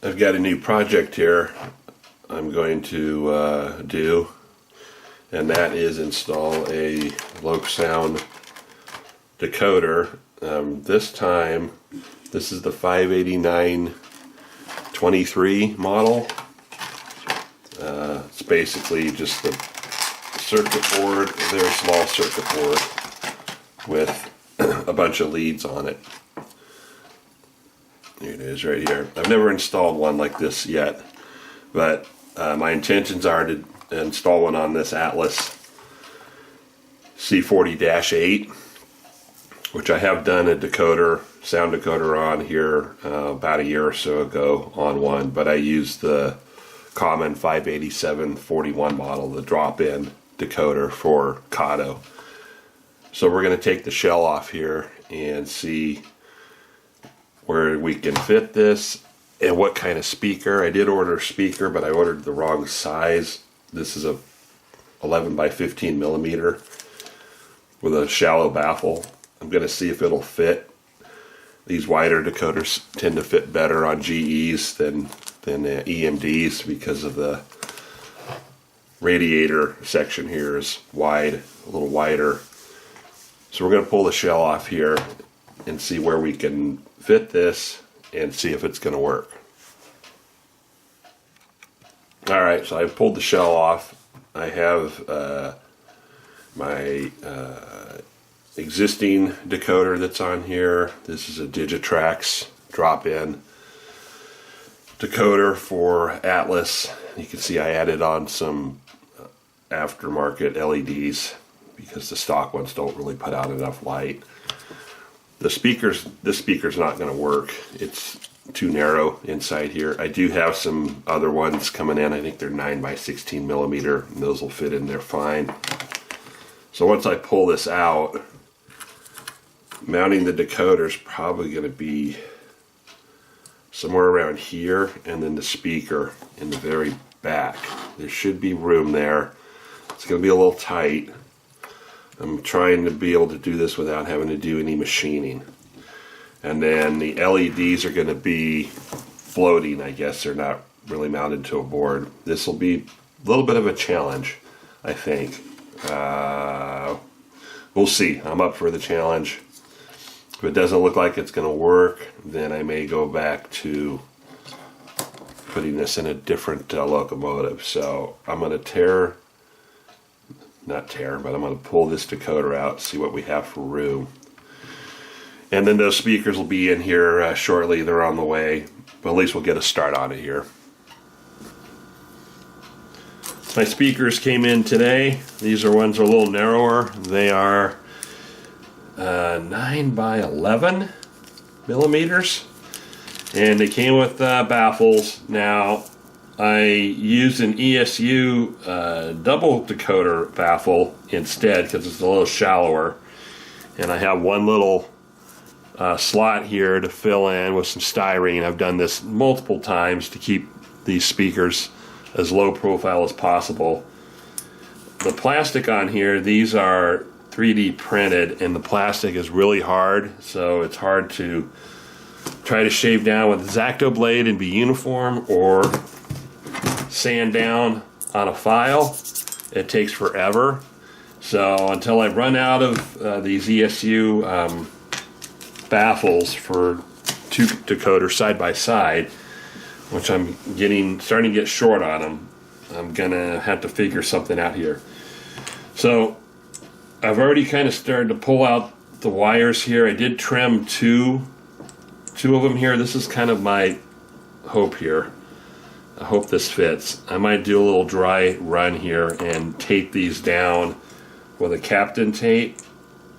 I've got a new project here I'm going to do, and that is install a Lok Sound decoder. This time, this is the 58923 model. It's basically just the circuit board, a very small circuit board with a bunch of leads on it. Here it is right here. I've never installed one like this yet, but my intentions are to install one on this Atlas C40-8, which I have done a decoder, sound decoder on here about a year or so ago on one, but I used the common 587-41 model, the drop-in decoder for Kato. So we're going to take the shell off here and see where we can fit this and what kind of speaker. I did order a speaker, but I ordered the wrong size. This is a 11 by 15 millimeter with a shallow baffle. I'm going to see if it'll fit. These wider decoders tend to fit better on GEs than EMDs because of the radiator section here is wide, a little wider. So we're going to pull the shell off here and see where we can fit this and see if it's going to work. Alright, so I've pulled the shell off. I have my existing decoder that's on here. This is a Digitrax drop-in decoder for Atlas. You can see I added on some aftermarket LEDs because the stock ones don't really put out enough light. This speaker's not going to work. It's too narrow inside here. I do have some other ones coming in. I think they're 9 by 16 millimeter, and those will fit in there fine. So once I pull this out, mounting the decoder is probably going to be somewhere around here, and then the speaker in the very back. There should be room there. It's going to be a little tight. I'm trying to be able to do this without having to do any machining. And then the LEDs are going to be floating, I guess. They're not really mounted to a board. This will be a little bit of a challenge, I think. We'll see. I'm up for the challenge. If it doesn't look like it's going to work, then I may go back to putting this in a different locomotive. So I'm going to I'm going to pull this decoder out, see what we have for room. And then those speakers will be in here shortly. They're on the way, but at least we'll get a start on it here. My speakers came in today. These are ones that are a little narrower. They are 9 by 11 millimeters, and they came with baffles. Now I used an ESU double decoder baffle instead because it's a little shallower, and I have one little slot here to fill in with some styrene. I've done this multiple times to keep these speakers as low profile as possible. The plastic on here, these are 3D printed, and the plastic is really hard, so it's hard to try to shave down with a X-Acto blade and be uniform, or sand down on a file. It takes forever. So until I run out of these ESU baffles for two decoders side by side, which I'm starting to get short on them, I'm gonna have to figure something out here. So I've already kind of started to pull out the wires here. I did trim two of them here. This is kind of my hope here. I hope this fits. I might do a little dry run here and tape these down with a Captain tape,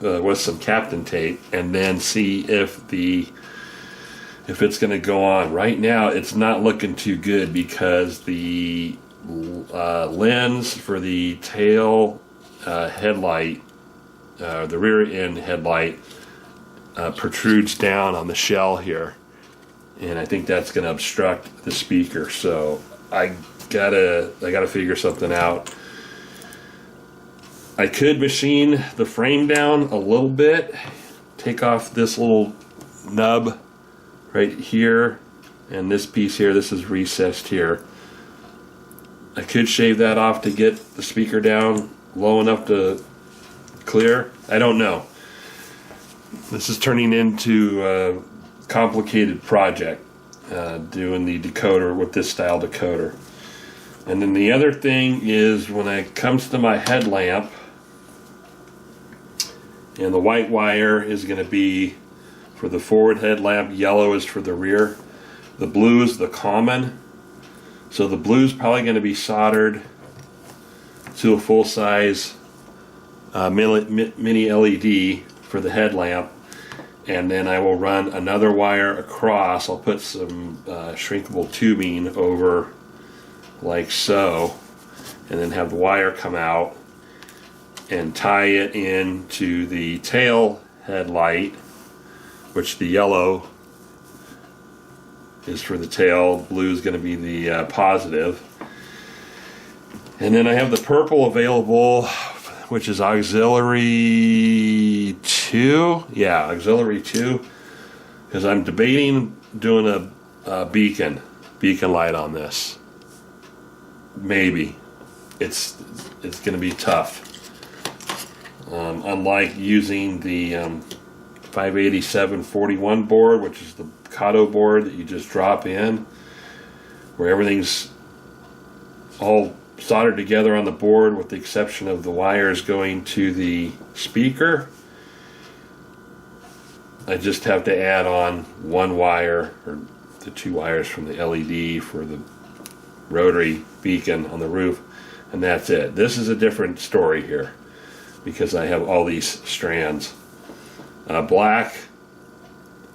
with some Captain tape, and then see if it's going to go on. Right now, it's not looking too good because the lens for the tail headlight, the rear end headlight, protrudes down on the shell here, and I think that's going to obstruct the speaker. So I gotta figure something out. I could machine the frame down a little bit, take off this little nub right here, and this piece here, this is recessed here. I could shave that off to get the speaker down low enough to clear. I don't know. This is turning into a complicated project, doing the decoder with this style decoder. And then the other thing is when it comes to my headlamp, and the white wire is going to be for the forward headlamp, yellow is for the rear. The blue is the common. So the blue is probably going to be soldered to a full-size mini LED for the headlamp. And then I will run another wire across. I'll put some shrinkable tubing over like so, and then have the wire come out and tie it into the tail headlight, which the yellow is for the tail, blue is going to be the positive. And then I have the purple available, which is auxiliary 2. Yeah, auxiliary 2, because I'm debating doing a beacon light on this. Maybe. It's going to be tough. Unlike using the 58741 board, which is the Kato board that you just drop in, where everything's all soldered together on the board with the exception of the wires going to the speaker. I just have to add on one wire, or the two wires from the LED for the rotary beacon on the roof, and that's it. This is a different story here because I have all these strands. Black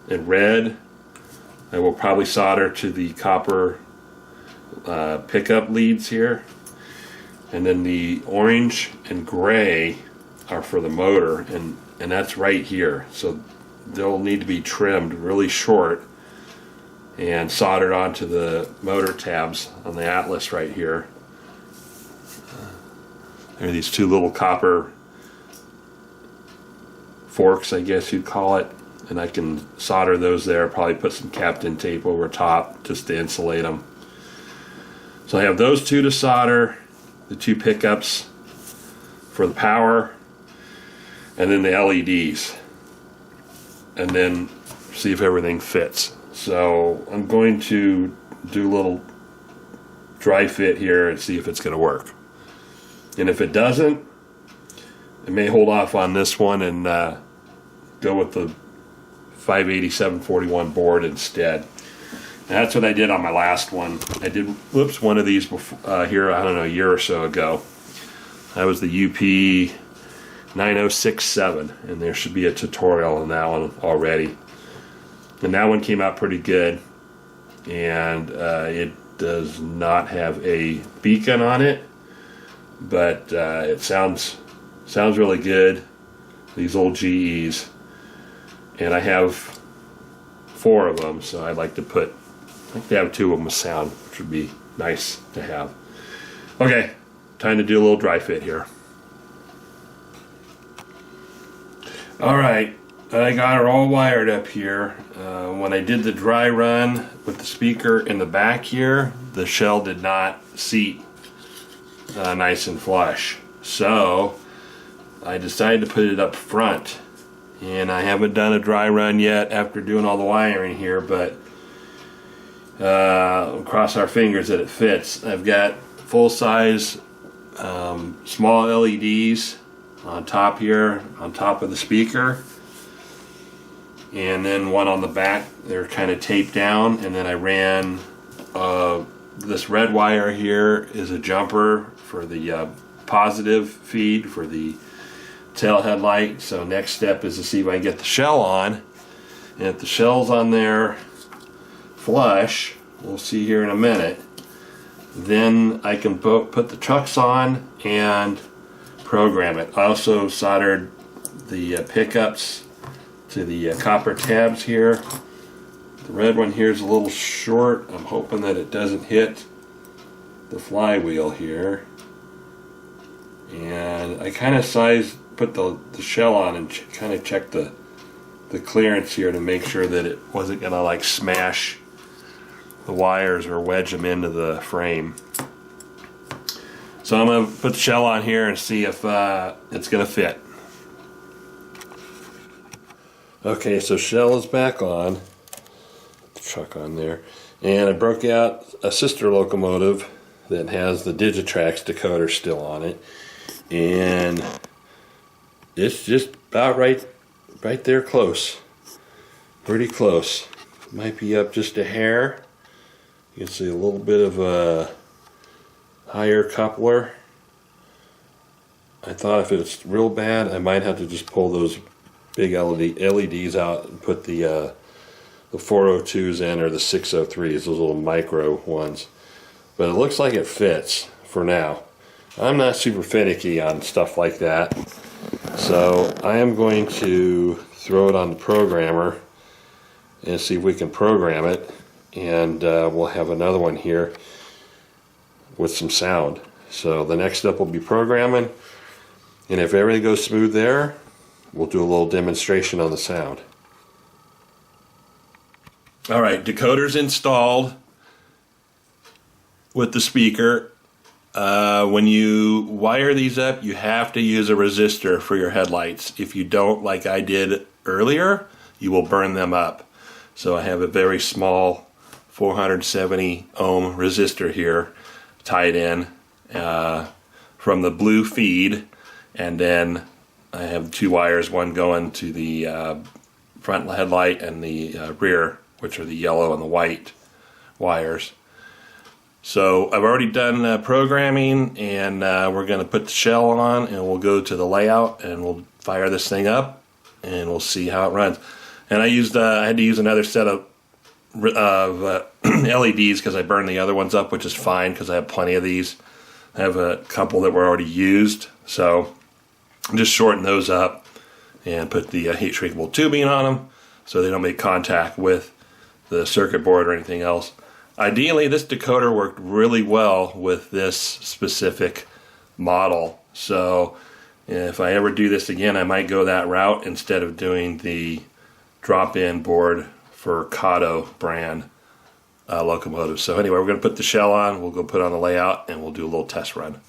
and red I will probably solder to the copper pickup leads here, and then the orange and gray are for the motor, and that's right here, so they'll need to be trimmed really short and soldered onto the motor tabs on the Atlas right here. There are these two little copper forks, I guess you'd call it, and I can solder those there, probably put some Captain tape over top just to insulate them. So I have those two to solder, the two pickups for the power, and then the LEDs, and then see if everything fits. So I'm going to do a little dry fit here and see if it's going to work. And if it doesn't, I may hold off on this one and go with the 58741 board instead. And that's what I did on my last one. I did one of these before, here, I don't know, a year or so ago. That was the UP 9067, and there should be a tutorial on that one already. And that one came out pretty good, and it does not have a beacon on it, but it sounds really good, these old GEs. And I have 4 of them, so I'd like to have 2 of them with sound, which would be nice to have. Okay, time to do a little dry fit here. Alright, I got her all wired up here. When I did the dry run with the speaker in the back here, the shell did not seat nice and flush. So I decided to put it up front. And I haven't done a dry run yet after doing all the wiring here, but cross our fingers that it fits. I've got full-size small LEDs on top here, on top of the speaker, and then one on the back. They're kind of taped down, and then I ran this red wire here is a jumper for the positive feed for the tail headlight. So next step is to see if I can get the shell on, and if the shell's on there flush, we'll see here in a minute, then I can put the trucks on and program it. I also soldered the pickups to the copper tabs here. The red one here is a little short. I'm hoping that it doesn't hit the flywheel here, and I kind of put the shell on and kind of check the clearance here to make sure that it wasn't gonna like smash the wires or wedge them into the frame. So I'm going to put the shell on here and see if it's going to fit. Okay, so shell is back on. Put the truck on there. And I broke out a sister locomotive that has the Digitrax decoder still on it. And it's just about right there close. Pretty close. Might be up just a hair. You can see a little bit of a higher coupler. I thought if it's real bad, I might have to just pull those big LEDs out and put the 402s in, or the 603s, those little micro ones. But it looks like it fits for now. I'm not super finicky on stuff like that, so I am going to throw it on the programmer and see if we can program it, and we'll have another one here with some sound. So the next step will be programming, and if everything goes smooth there, we'll do a little demonstration on the sound. Alright, decoder's installed with the speaker. When you wire these up, you have to use a resistor for your headlights. If you don't, like I did earlier, you will burn them up. So I have a very small 470 ohm resistor here tied in from the blue feed, and then I have two wires, one going to the front headlight and the rear, which are the yellow and the white wires. So I've already done programming, and we're going to put the shell on, and we'll go to the layout, and we'll fire this thing up, and we'll see how it runs. And I had to use another set of LEDs because I burned the other ones up, which is fine because I have plenty of these. I have a couple that were already used, so just shorten those up and put the heat shrinkable tubing on them so they don't make contact with the circuit board or anything else. Ideally, this decoder worked really well with this specific model, so if I ever do this again, I might go that route instead of doing the drop-in board for Kato brand locomotives. So anyway, we're going to put the shell on, we'll go put on the layout, and we'll do a little test run.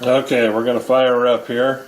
Okay, we're going to fire her up here.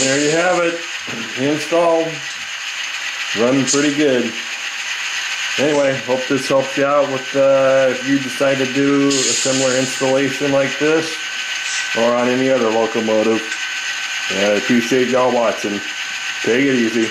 there you have it. Installed. Running pretty good. Anyway, hope this helps you out with if you decide to do a similar installation like this or on any other locomotive. I appreciate y'all watching. Take it easy.